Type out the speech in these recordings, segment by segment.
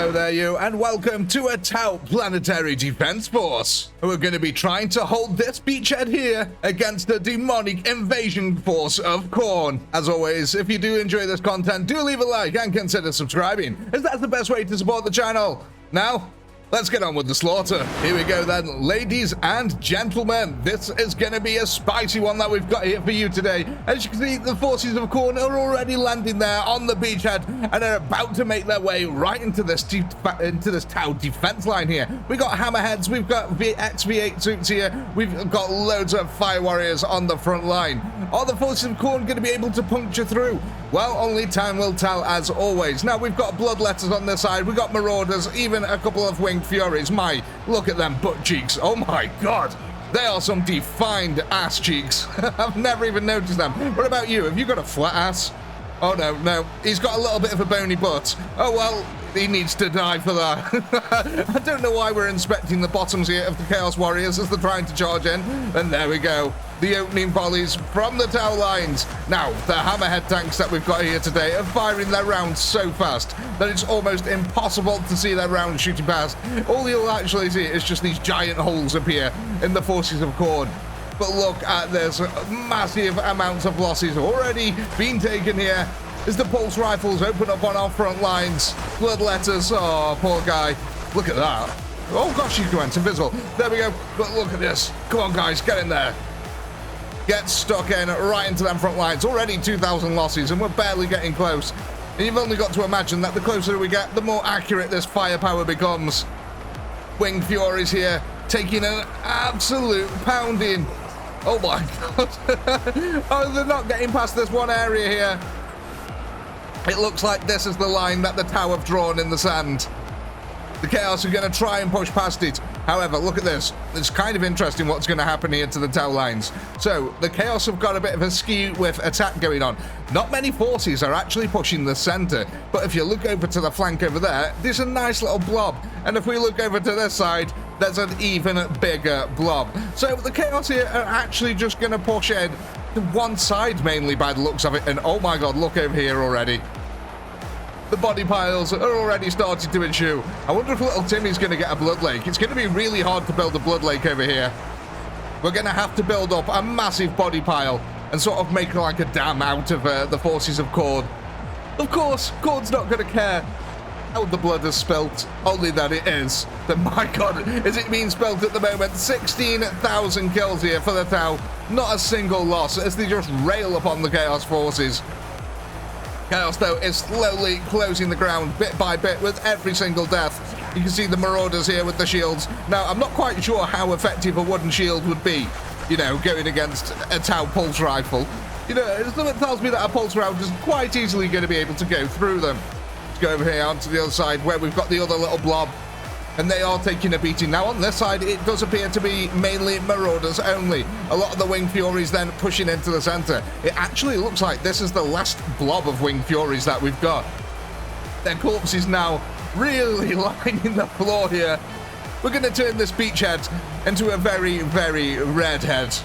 Hello there you, and welcome to a Tau Planetary Defense Force. We're going to be trying to hold this beachhead here against the demonic invasion force of KHORNE. As always, if you do enjoy this content, do leave a like and consider subscribing, as that's the best way to support the channel. Now, let's get on with the slaughter. Here we go then, ladies and gentlemen. This is going to be a spicy one that we've got here for you today. As you can see, the forces of KHORNE are already landing there on the beachhead and are about to make their way right into this Tau defense line here. We've got hammerheads, we've got XV8 suits here, we've got loads of fire warriors on the front line. Are the forces of KHORNE going to be able to puncture through? Well, only time will tell, as always. Now, we've got bloodletters on this side, we've got marauders, even a couple of winged furies. Look at them butt cheeks. Oh my god, they are some defined ass cheeks. I've never even noticed them. What about you? Have you got a flat ass? Oh no, he's got a little bit of a bony butt. Oh well, he needs to die for that. I don't know why we're inspecting the bottoms here of the Chaos Warriors as they're trying to charge in. And there we go, the opening volleys from the Tau lines. Now, the hammerhead tanks that we've got here today are firing their rounds so fast that it's almost impossible to see their rounds shooting past. All you'll actually see is just these giant holes appear in the forces of KHORNE. But look at this, massive amounts of losses already being taken here as the pulse rifles open up on our front lines. Bloodletters, oh, poor guy. Look at that. Oh gosh, he went invisible. There we go, but look at this. Come on guys, get in there. Get stuck in right into them front lines. Already 2,000 losses and we're barely getting close. And you've only got to imagine that the closer we get, the more accurate this firepower becomes. Winged Furies here, taking an absolute pounding. Oh my god. Oh, they're not getting past this one area here. It looks like this is the line that the Tau have drawn in the sand. The Chaos are going to try and push past it. However, look at this. It's kind of interesting what's going to happen here to the Tau lines. So, the Chaos have got a bit of a skew with attack going on. Not many forces are actually pushing the center, but if you look over to the flank over there, there's a nice little blob. And if we look over to this side, there's an even bigger blob. So, the Chaos here are actually just going to push in to one side mainly by the looks of it. And oh my god, look over here already. The body piles are already starting to ensue. I wonder if little Timmy's going to get a blood lake. It's going to be really hard to build a blood lake over here. We're going to have to build up a massive body pile and sort of make like a dam out of the forces of KHORNE. Of course, KHORNE's not going to care how the blood is spilt, only that it is. But my god, is it being spilt at the moment? 16,000 kills here for the Tau. Not a single loss as they just rail upon the Chaos forces. Chaos, though, is slowly closing the ground bit by bit with every single death. You can see the marauders here with the shields. Now, I'm not quite sure how effective a wooden shield would be, you know, going against a Tau pulse rifle. You know, something tells me that a pulse round is quite easily going to be able to go through them. Let's go over here onto the other side where we've got the other little blob. And they are taking a beating. Now on this side, it does appear to be mainly marauders only. A lot of the winged furies then pushing into the center. It actually looks like this is the last blob of winged furies that we've got. Their corpses now really lining the floor here. We're going to turn this beachhead into a very, very red head.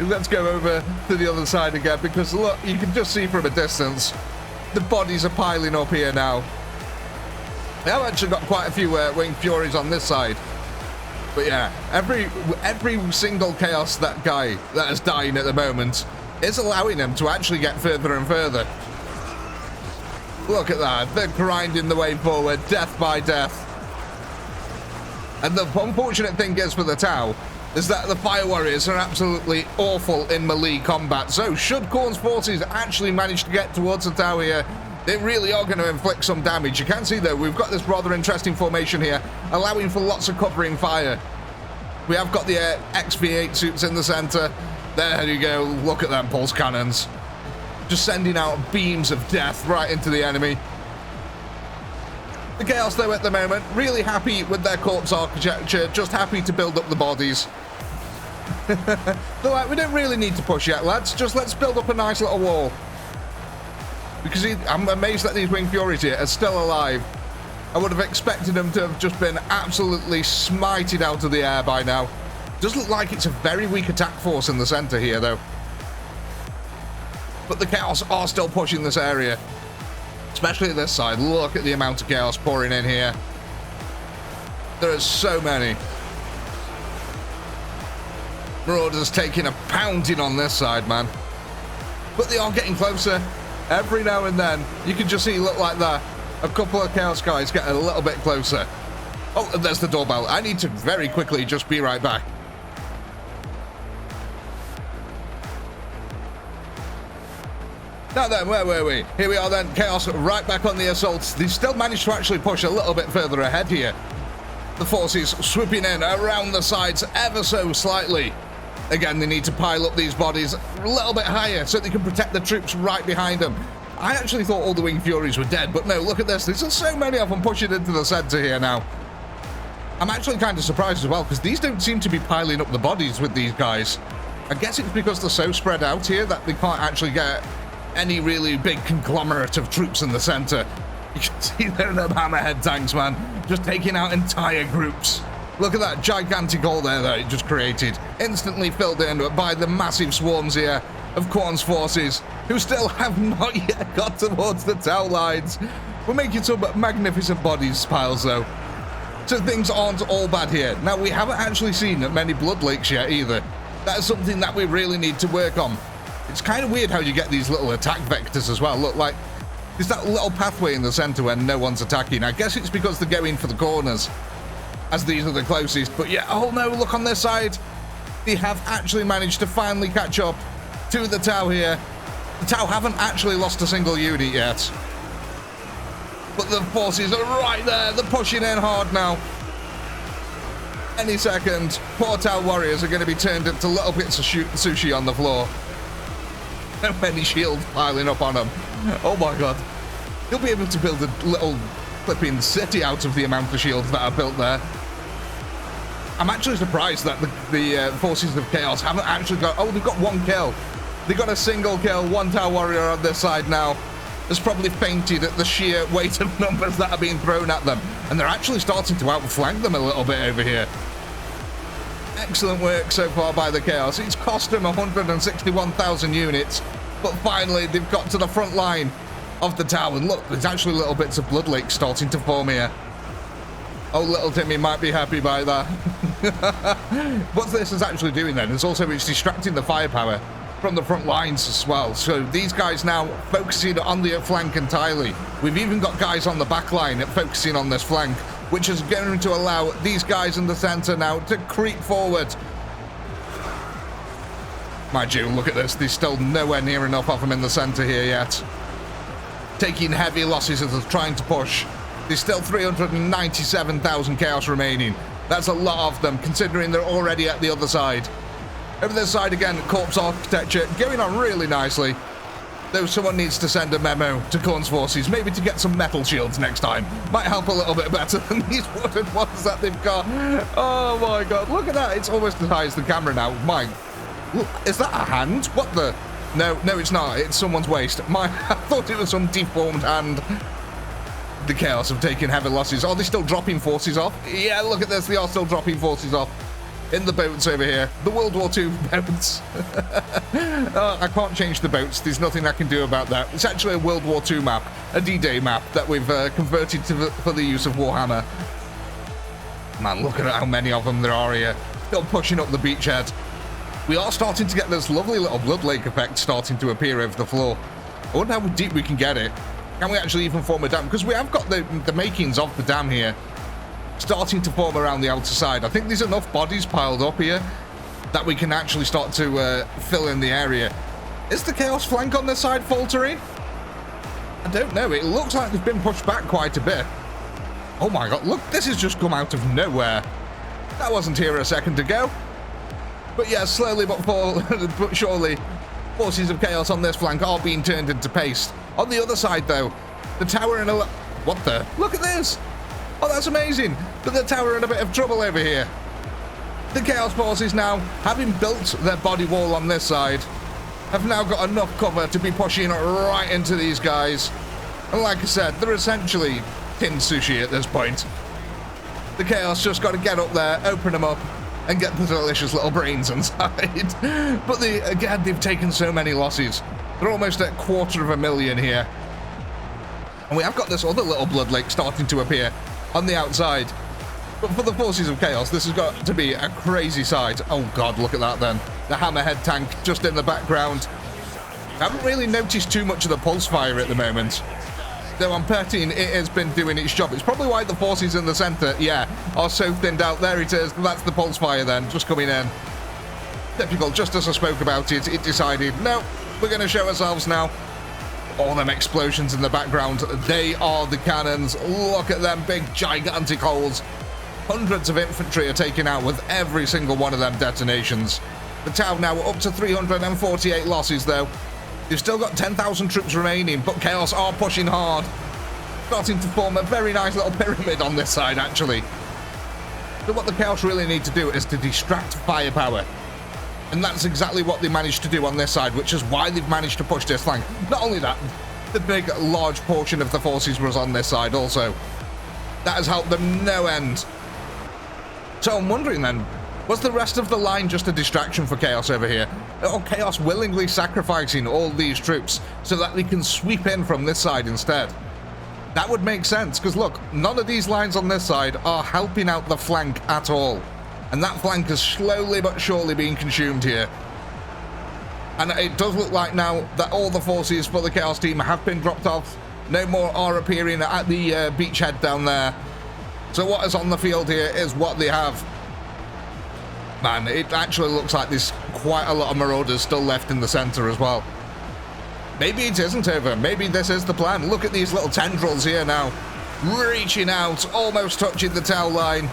Let's go over to the other side again because look, you can just see from a distance. The bodies are piling up here now. I've actually got quite a few winged furies on this side, but yeah, every single Chaos that is dying at the moment is allowing them to actually get further and further. Look at that, they're grinding the way forward, death by death. And the unfortunate thing is for the Tau is that the fire warriors are absolutely awful in melee combat. So should KHORNE's forces actually manage to get towards the Tau here, they really are going to inflict some damage. You can see, though, we've got this rather interesting formation here, allowing for lots of covering fire. We have got the XV8 suits in the center. There you go. Look at them pulse cannons. Just sending out beams of death right into the enemy. The Chaos, though, at the moment, really happy with their corpse architecture, just happy to build up the bodies. They're like, we don't really need to push yet, lads. Just let's build up a nice little wall. Because I'm amazed that these winged furies here are still alive. I would have expected them to have just been absolutely smited out of the air by now. Does look like it's a very weak attack force in the center here, though. But the Chaos are still pushing this area. Especially this side. Look at the amount of chaos pouring in here. There are so many. Marauders taking a pounding on this side, man. But they are getting closer. Every now and then, you can just see, look like that. A couple of chaos guys getting a little bit closer. Oh, and there's the doorbell. I need to very quickly just be right back. Now then, where were we? Here we are then, Chaos right back on the assault. They still managed to actually push a little bit further ahead here. The forces swooping in around the sides ever so slightly. Again, they need to pile up these bodies a little bit higher so they can protect the troops right behind them. I actually thought all the Winged Furies were dead, but no, look at this. There's so many of them pushing into the center here now. I'm actually kind of surprised as well, because these don't seem to be piling up the bodies with these guys. I guess it's because they're so spread out here that they can't actually get any really big conglomerate of troops in the center. You can see there the hammerhead tanks, man, just taking out entire groups. Look at that gigantic hole there that it just created, instantly filled in by the massive swarms here of KHORNE's forces, who still have not yet got towards the tower lines. We're making some magnificent bodies piles though, so things aren't all bad here. Now, we haven't actually seen many blood lakes yet either. That's something that we really need to work on. It's kind of weird how you get these little attack vectors as well. Look, like, there's that little pathway in the center when no one's attacking. I guess it's because they're going for the corners, as these are the closest. But yeah, oh no, look on this side. They have actually managed to finally catch up to the Tau here. The Tau haven't actually lost a single unit yet. But the forces are right there. They're pushing in hard now. Any second, poor Tau warriors are going to be turned into little bits of sushi on the floor. So many shields piling up on them. Oh my god. You'll be able to build a little flipping city out of the amount of shields that are built there. I'm actually surprised that the forces of Chaos haven't actually got... Oh, they've got one kill. They got a single kill. One Tau warrior on this side now has probably fainted at the sheer weight of numbers that are being thrown at them. And they're actually starting to outflank them a little bit over here. Excellent work so far by the Chaos. It's cost them 161,000 units, but finally they've got to the front line of the tower. And look, there's actually little bits of blood lakes starting to form here. Oh, little Timmy might be happy by that. What this is actually doing then is also it's distracting the firepower from the front lines as well. So these guys now focusing on the flank entirely. We've even got guys on the back line focusing on this flank, which is going to allow these guys in the center now to creep forward. Mind you, look at this. There's still nowhere near enough of them in the center here yet. Taking heavy losses as they're trying to push. There's still 397,000 chaos remaining. That's a lot of them, considering they're already at the other side. Over this side again, corpse architecture going on really nicely. Though someone needs to send a memo to KHORNE's forces, maybe to get some metal shields next time. Might help a little bit better than these wooden ones that they've got. Oh my god, look at that. It's almost as high as the camera now. My, look, is that a hand? What the? No, it's not. It's someone's waist. I thought it was some deformed hand. The Chaos have taken heavy losses. Are they still dropping forces off? Yeah, look at this. They are still dropping forces off. In the boats over here. The World War II boats. I can't change the boats. There's nothing I can do about that. It's actually a World War II map. A D-Day map that we've converted for the use of Warhammer. Man, look at how many of them there are here. Still pushing up the beachhead. We are starting to get this lovely little blood lake effect starting to appear over the floor. I wonder how deep we can get it. Can we actually even form a dam? Because we have got the makings of the dam here starting to form around the outer side. I think there's enough bodies piled up here that we can actually start to fill in the area. Is the Chaos flank on this side faltering? I don't know. It looks like they've been pushed back quite a bit. Oh my god, look, this has just come out of nowhere. That wasn't here a second ago. But yeah, slowly but surely, forces of Chaos on this flank are being turned into paste. On the other side, though, the tower in a... What the? Look at this! Oh, that's amazing! But the tower in a bit of trouble over here. The Chaos forces now, having built their body wall on this side, have now got enough cover to be pushing right into these guys. And like I said, they're essentially tin sushi at this point. The Chaos just got to get up there, open them up, and get the delicious little brains inside. But again, they've taken so many losses. They're almost at 250,000 here. And we have got this other little blood lake starting to appear on the outside. But for the forces of chaos, this has got to be a crazy sight. Oh god, look at that then. The hammerhead tank just in the background. I haven't really noticed too much of the pulse fire at the moment. Though on 13, it has been doing its job. It's probably why the forces in the center, yeah, are so thinned out. There it is. That's the pulse fire then, just coming in. Typical, just as I spoke about it, it decided, no, we're going to show ourselves now. All them explosions in the background, they are the cannons. Look at them big, gigantic holes. Hundreds of infantry are taken out with every single one of them detonations. The town now up to 348 losses, though. You've still got 10,000 troops remaining, but Chaos are pushing hard. Starting to form a very nice little pyramid on this side, actually. So what the Chaos really need to do is to distract firepower. And that's exactly what they managed to do on this side, which is why they've managed to push this flank. Not only that, the big, large portion of the forces was on this side also. That has helped them no end. So I'm wondering then, was the rest of the line just a distraction for Chaos over here? Or Chaos willingly sacrificing all these troops so that they can sweep in from this side instead? That would make sense, because look, none of these lines on this side are helping out the flank at all. And that flank is slowly but surely being consumed here. And it does look like now that all the forces for the Chaos team have been dropped off. No more are appearing at the beachhead down there. So what is on the field here is what they have. Man, it actually looks like there's quite a lot of marauders still left in the center as well. Maybe it isn't over. Maybe this is the plan. Look at these little tendrils here now. Reaching out, almost touching the Tau line.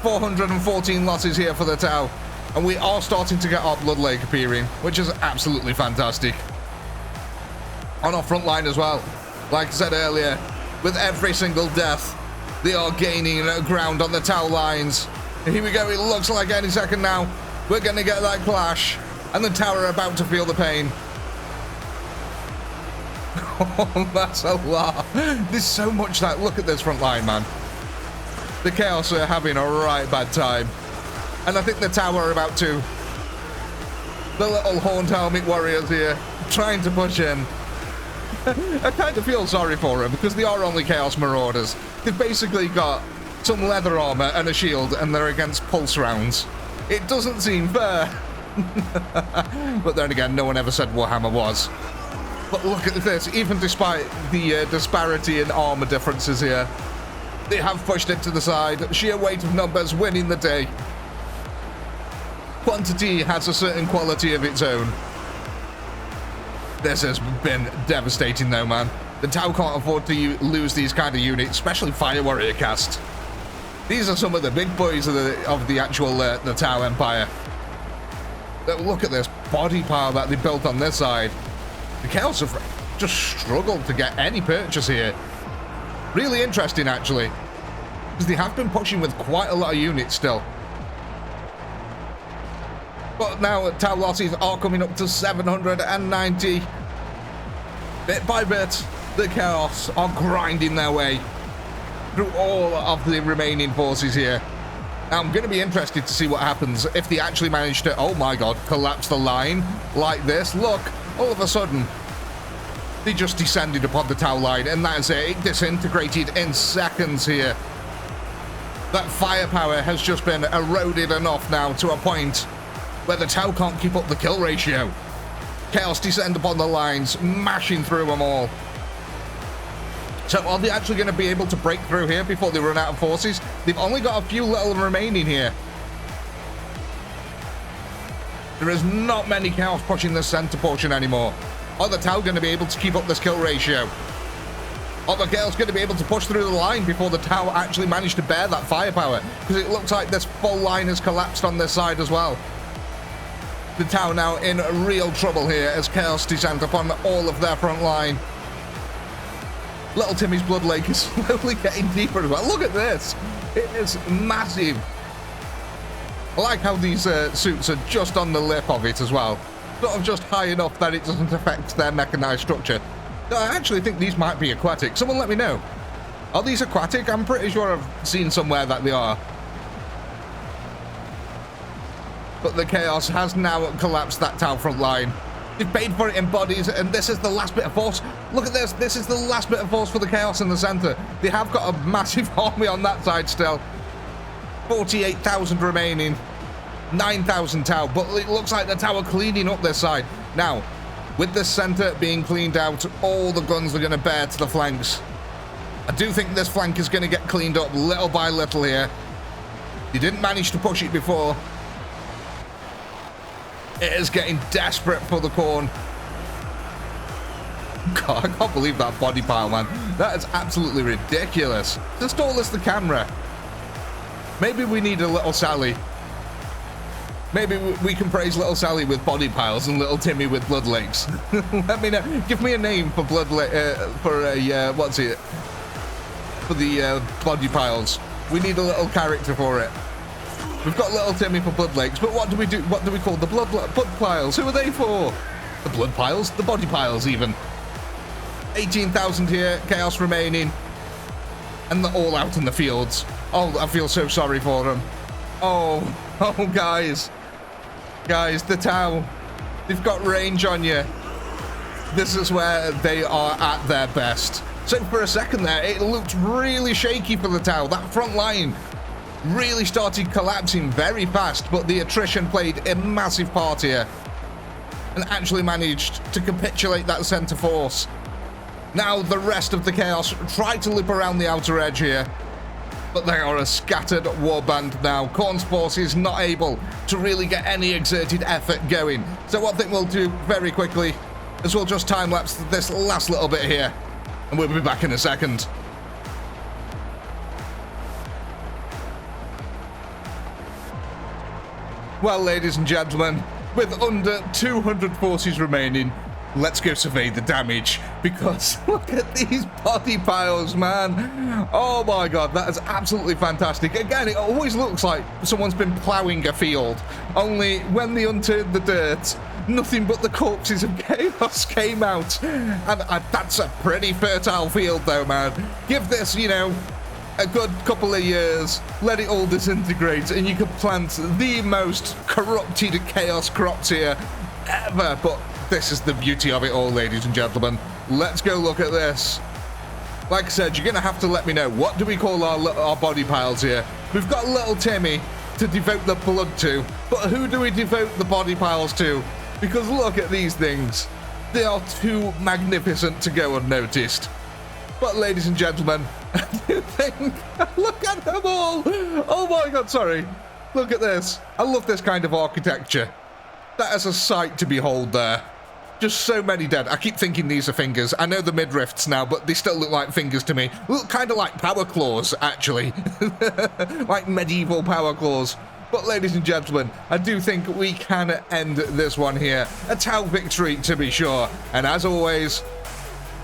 414 losses here for the Tau. And we are starting to get our blood lake appearing, which is absolutely fantastic. On our front line as well. Like I said earlier, with every single death, they are gaining ground on the Tau lines. Here we go, it looks like any second now we're going to get that clash, and the Tau are about to feel the pain. Oh, that's a lot. There's so much that. Look at this front line, man. The Chaos are having a right bad time, and I think the Tau are about to. The little horned helmet warriors here trying to push in. I kind of feel sorry for them because they are only Chaos Marauders. They've basically got some leather armor and a shield, and they're against pulse rounds. It doesn't seem fair. But then again, no one ever said Warhammer was. But look at this, even despite the disparity in armor differences here, they have pushed it to the side. Sheer weight of numbers winning the day. Quantity has a certain quality of its own. This has been devastating though, man. The Tau can't afford to lose these kind of units, especially Fire Warrior cast. These are some of the big boys of the actual the Tau Empire. Look at this body power that they built on this side. The Chaos have just struggled to get any purchase here. Really interesting, actually, because they have been pushing with quite a lot of units still. But now Tau losses are coming up to 790. Bit by bit, the Chaos are grinding their way through all of the remaining forces here. Now, I'm going to be interested to see what happens if they actually manage to, oh my god, collapse the line like this. Look, all of a sudden, they just descended upon the Tau line, and that is it. It disintegrated in seconds here. That firepower has just been eroded enough now to a point where the Tau can't keep up the kill ratio. Chaos descend upon the lines, mashing through them all. So are they actually going to be able to break through here before they run out of forces? They've only got a few little remaining here. There is not many Chaos pushing the center portion anymore. Are the Tau going to be able to keep up this kill ratio? Are the Chaos going to be able to push through the line before the Tau actually manage to bear that firepower? Because it looks like this full line has collapsed on this side as well. The Tau now in real trouble here as Chaos descend upon all of their front line. Little Timmy's blood lake is slowly getting deeper as well. Look at this. It is massive. I like how these suits are just on the lip of it as well. Sort of just high enough that it doesn't affect their mechanized structure. I actually think these might be aquatic. Someone let me know. Are these aquatic? I'm pretty sure I've seen somewhere that they are. But the Chaos has now collapsed that Tau front line. They've paid for it in bodies, and this is the last bit of force. Look at this. This is the last bit of force for the Chaos in the center. They have got a massive army on that side still. 48,000 remaining. 9,000 Tau, but it looks like the Tau are cleaning up this side. Now, with the center being cleaned out, all the guns are going to bear to the flanks. I do think this flank is going to get cleaned up little by little here. They didn't manage to push it before. It is getting desperate for the KHORNE. God, I can't believe that body pile, man. That is absolutely ridiculous. Just all this the camera. Maybe we need a little Sally. Maybe we can praise little Sally with body piles and little Timmy with blood lakes. Let me know. Give me a name for blood what's it? For the body piles. We need a little character for it. We've got little Timmy for blood lakes, but what do we do? What do we call the blood piles? Who are they for? The blood piles? The body piles, even. 18,000 here, chaos remaining, and they're all out in the fields. Oh, I feel so sorry for them. Oh, guys, the Tau, they've got range on you. This is where they are at their best. So for a second there, it looked really shaky for the Tau. That front line really started collapsing very fast, but the attrition played a massive part here and actually managed to capitulate that center force. Now the rest of the Chaos try to loop around the outer edge here, but they are a scattered warband now. KHORNE's force is not able to really get any exerted effort going. So what I think we'll do very quickly is we'll just time-lapse this last little bit here, and we'll be back in a second. Well, ladies and gentlemen, with under 200 forces remaining, let's go survey the damage, because look at these body piles, man. Oh my god, that is absolutely fantastic. Again, it always looks like someone's been plowing a field, only when they unturned the dirt, nothing but the corpses of chaos came out. And that's a pretty fertile field though, man. Give this, you know, a good couple of years, let it all disintegrate, and you could plant the most corrupted chaos crops here ever. But this is the beauty of it all, ladies and gentlemen. Let's go look at this. Like I said, you're going to have to let me know, what do we call our body piles here? We've got little Timmy to devote the blood to, but who do we devote the body piles to? Because look at these things. They are too magnificent to go unnoticed. But ladies and gentlemen, I do think, look at them all. Oh my god, sorry. Look at this. I love this kind of architecture. That is a sight to behold there. Just so many dead. I keep thinking these are fingers. I know the midrifts now, but they still look like fingers to me. Look kind of like power claws, actually. Like medieval power claws. But ladies and gentlemen, I do think we can end this one here. A Tau victory, to be sure. And as always,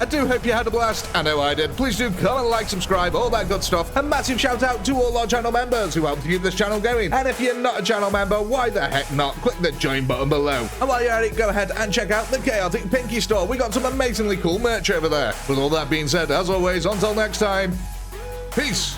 I do hope you had a blast. I know I did. Please do comment, like, subscribe, all that good stuff. A massive shout out to all our channel members who help to keep this channel going. And if you're not a channel member, why the heck not? Click the join button below. And while you're at it, go ahead and check out the Chaotic Pinky store. We got some amazingly cool merch over there. With all that being said, as always, until next time, peace.